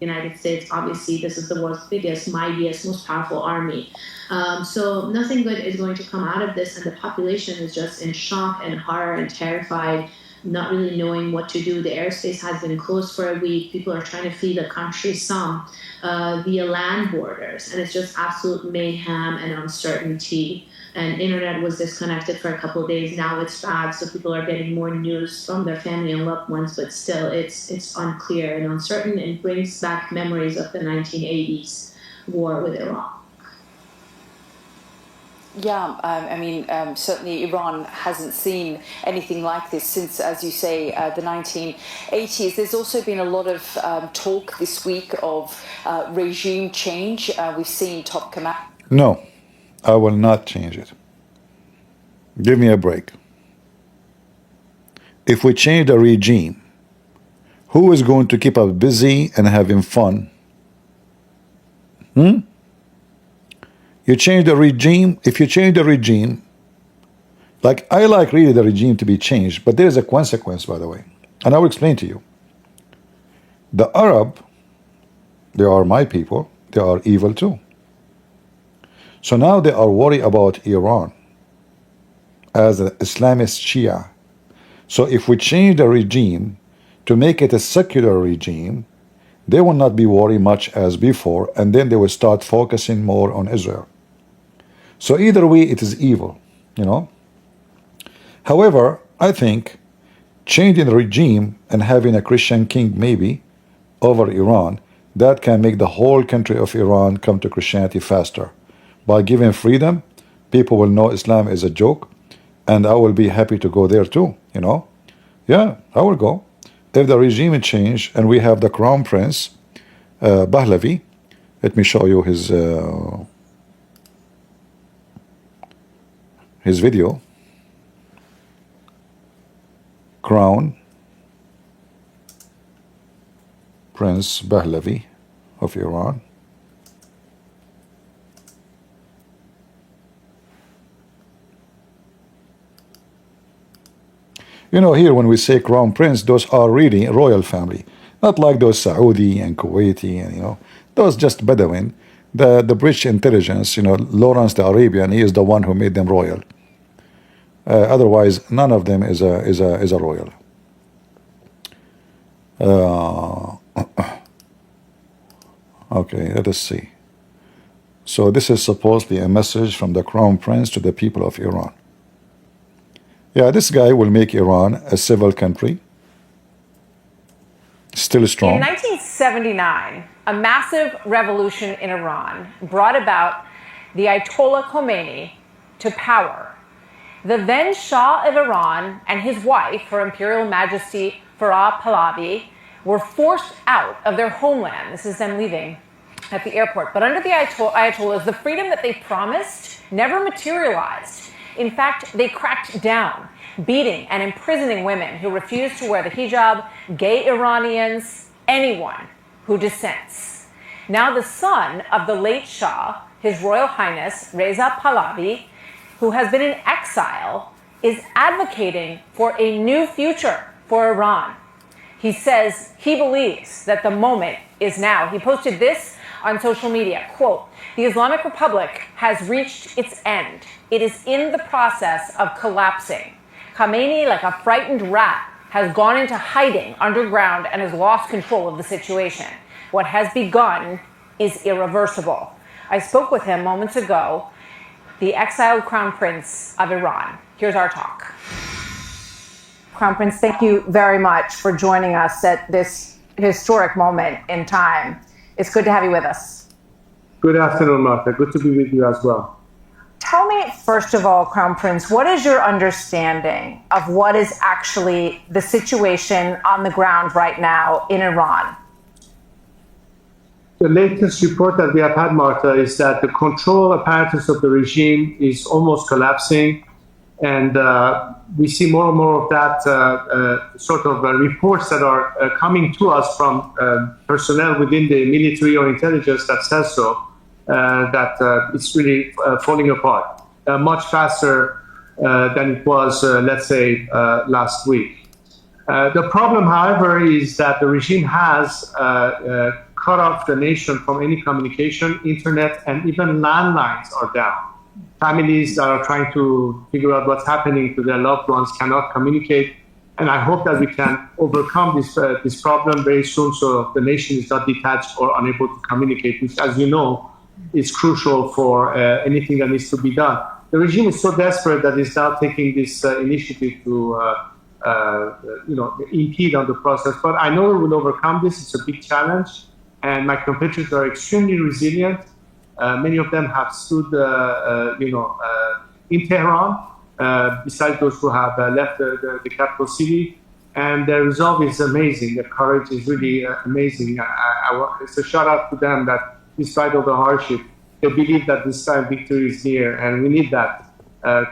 United States. Obviously, this is the world's biggest, mightiest, most powerful army. So nothing good is going to come out of this, and the population is just in shock and horror and terrified, not really knowing what to do. The airspace has been closed for a week. People are trying to flee the country, some via land borders, and it's just absolute mayhem and uncertainty. And internet was disconnected for a couple of days. Now it's back, so people are getting more news from their family and loved ones, but still it's unclear and uncertain. It brings back memories of the 1980s war with Iraq. Yeah, I mean, certainly Iran hasn't seen anything like this since, as you say, the 1980s. There's also been a lot of talk this week of regime change. We've seen top command. No, I will not change it. Give me a break. If we change the regime, who is going to keep us busy and having fun? You change the regime. If you change the regime, like I like really the regime to be changed, but there is a consequence, by the way, and I will explain to you. The Arab, they are my people, they are evil too. So now they are worried about Iran as an Islamist Shia. So if we change the regime to make it a secular regime, they will not be worried much as before, and then they will start focusing more on Israel. So either way, it is evil, you know. However, I think changing the regime and having a Christian king maybe over Iran, that can make the whole country of Iran come to Christianity faster. By giving freedom, people will know Islam is a joke, and I will be happy to go there too, you know. Yeah, I will go. If the regime change and we have the Crown Prince, Pahlavi, let me show you his video. Crown Prince Pahlavi of Iran. You know, here when we say Crown Prince, those are really royal family, not like those Saudi and Kuwaiti, and you know, those just Bedouin. The British intelligence, you know, Lawrence the Arabian, he is the one who made them royal. Otherwise, none of them is a royal. Okay, let us see. So this is supposedly a message from the Crown Prince to the people of Iran. Yeah, this guy will make Iran a civil country, still strong. In 1979, a massive revolution in Iran brought about the Ayatollah Khomeini to power. The then Shah of Iran and his wife, Her Imperial Majesty Farah Pahlavi, were forced out of their homeland. This is them leaving at the airport. But under the Ayatollahs, the freedom that they promised never materialized. In fact, they cracked down, beating and imprisoning women who refused to wear the hijab, gay Iranians, anyone who dissents. Now the son of the late Shah, His Royal Highness Reza Pahlavi, who has been in exile, is advocating for a new future for Iran. He says he believes that the moment is now. He posted this on social media, quote, "The Islamic Republic has reached its end. It is in the process of collapsing. Khamenei, like a frightened rat, has gone into hiding underground and has lost control of the situation. What has begun is irreversible." I spoke with him moments ago, the exiled Crown Prince of Iran. Here's our talk. Crown Prince, thank you very much for joining us at this historic moment in time. It's good to have you with us. Good afternoon, Martha. Good to be with you as well. Tell me, first of all, Crown Prince, what is your understanding of what is actually the situation on the ground right now in Iran? The latest report that we have had, Martha, is that the control apparatus of the regime is almost collapsing. And we see more and more of that sort of reports that are coming to us from personnel within the military or intelligence that says so, that it's really falling apart much faster than it was, let's say, last week. The problem, however, is that the regime has cut off the nation from any communication. Internet and even landlines are down. Families that are trying to figure out what's happening to their loved ones cannot communicate. And I hope that we can overcome this problem very soon, so the nation is not detached or unable to communicate, which, as you know, is crucial for anything that needs to be done. The regime is so desperate that it's now taking this initiative to impede on the process. But I know we will overcome this. It's a big challenge, and my compatriots are extremely resilient. Many of them have stood, in Tehran, besides those who have left the capital city, and their resolve is amazing. Their courage is really amazing. It's a shout out to them that, despite all the hardship, they believe that this time victory is near, and we need that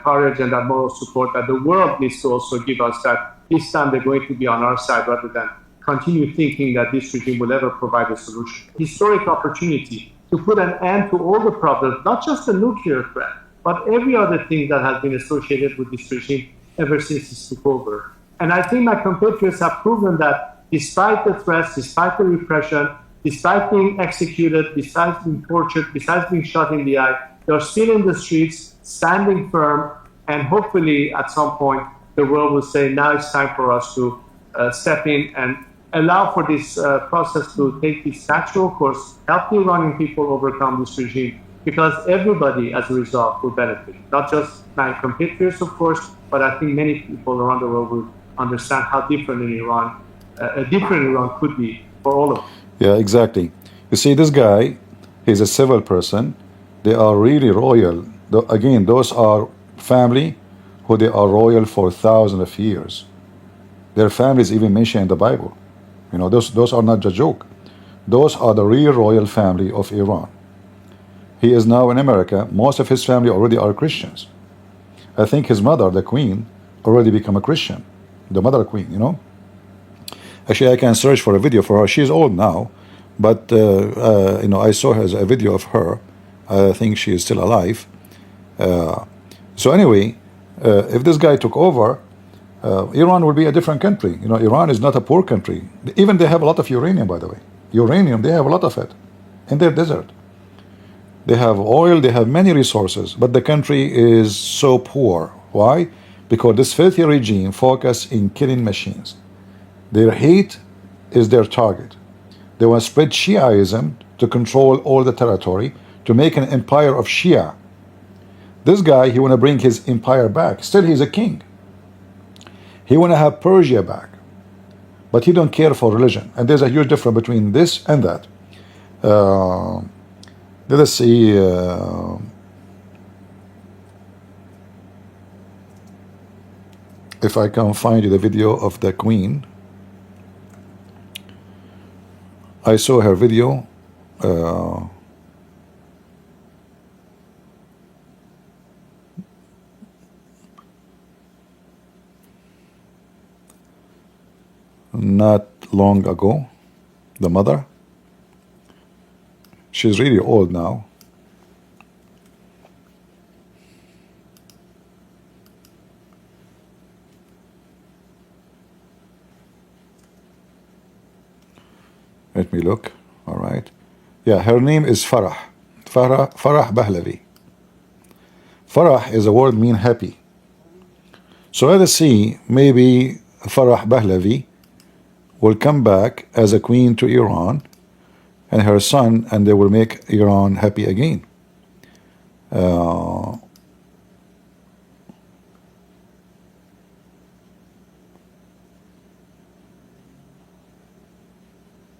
courage and that moral support that the world needs to also give us, that this time they're going to be on our side rather than continue thinking that this regime will ever provide a solution. Historic opportunity to put an end to all the problems, not just the nuclear threat, but every other thing that has been associated with this regime ever since it took over. And I think my compatriots have proven that despite the threats, despite the repression, despite being executed, besides being tortured, besides being shot in the eye, they're still in the streets, standing firm, and hopefully at some point the world will say, now it's time for us to step in and allow for this process to take its natural course, help the Iranian people overcome this regime, because everybody, as a result, will benefit. Not just my compatriots, of course, but I think many people around the world will understand how different in Iran, a different Iran could be for all of us. Yeah, exactly. You see, this guy, he's a civil person. They are really royal. Again, those are family who they are royal for thousands of years. Their families even mentioned in the Bible. You know, those are not a joke. Those are the real royal family of Iran. He is now in America. Most of his family already are Christians. I think his mother, the queen, already become a Christian. The mother queen, you know. Actually, I can search for a video for her. She's old now, but I saw a video of her. I think she is still alive. So anyway, if this guy took over, Iran will be a different country. You know, Iran is not a poor country. Even they have a lot of uranium, by the way. Uranium, they have a lot of it in their desert. They have oil, they have many resources, but the country is so poor. Why? Because this filthy regime focuses in killing machines. Their hate is their target. They want to spread Shiaism to control all the territory, to make an empire of Shia. This guy, he want to bring his empire back. Still, he's a king. He want to have Persia back. But he don't care for religion. And there's a huge difference between this and that. Let us see. If I can find you the video of the queen. I saw her video. Not long ago. The mother. She's really old now. Let me look. All right. Yeah, her name is Farah. Farah Pahlavi. Farah is a word mean happy. So let us see, maybe Farah Pahlavi will come back as a queen to Iran and her son, and they will make Iran happy again.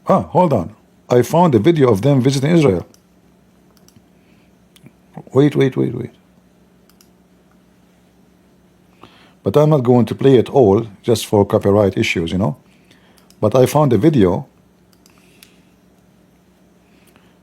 Hold on. I found a video of them visiting Israel. Wait. But I'm not going to play it all just for copyright issues, you know. But I found a video.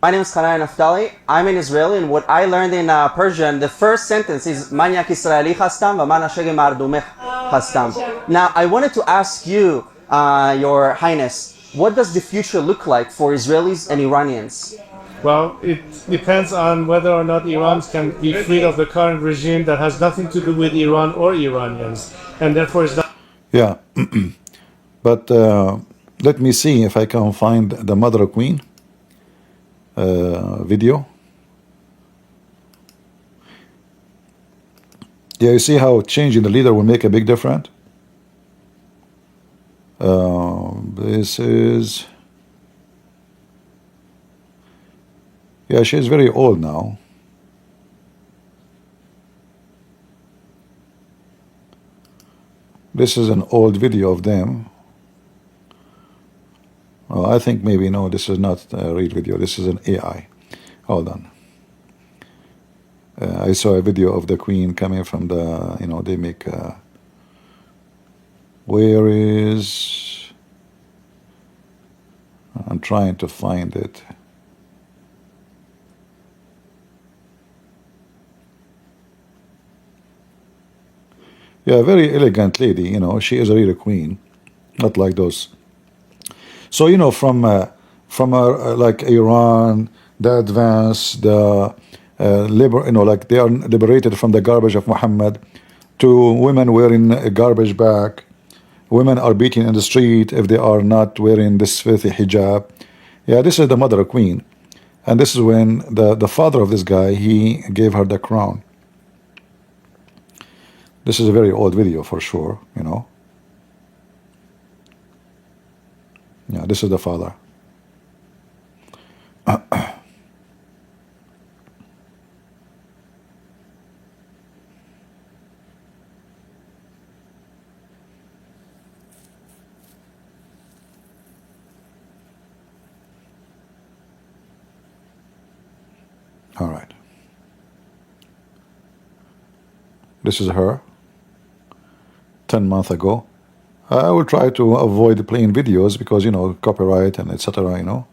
My name is Khanai Naftali. I'm an Israeli, and what I learned in Persian, the first sentence is Manyak Israeli Hastam V'mana Shegi Mardumech Hastam. Now, I wanted to ask you, Your Highness, what does the future look like for Israelis and Iranians? Well, it depends on whether or not Iran can be freed of the current regime that has nothing to do with Iran or Iranians, and therefore is not. Yeah, but let me see if I can find the mother queen. video. Yeah, you see how changing the leader will make a big difference? This is... Yeah, she's very old now. This is an old video of them. Oh, I think maybe, no, this is not a real video. This is an AI. Hold on. I saw a video of the Queen coming from the, they make... where is... I'm trying to find it. Yeah, very elegant lady, she is a real queen, not like those. So, from like Iran, the advance, the like they are liberated from the garbage of Muhammad, to women wearing a garbage bag. Women are beaten in the street if they are not wearing this filthy hijab. Yeah, this is the mother queen. And this is when the father of this guy, he gave her the crown. This is a very old video for sure, Yeah, this is the father. All right. This is her. 10 months ago. I will try to avoid playing videos because, copyright and etc.,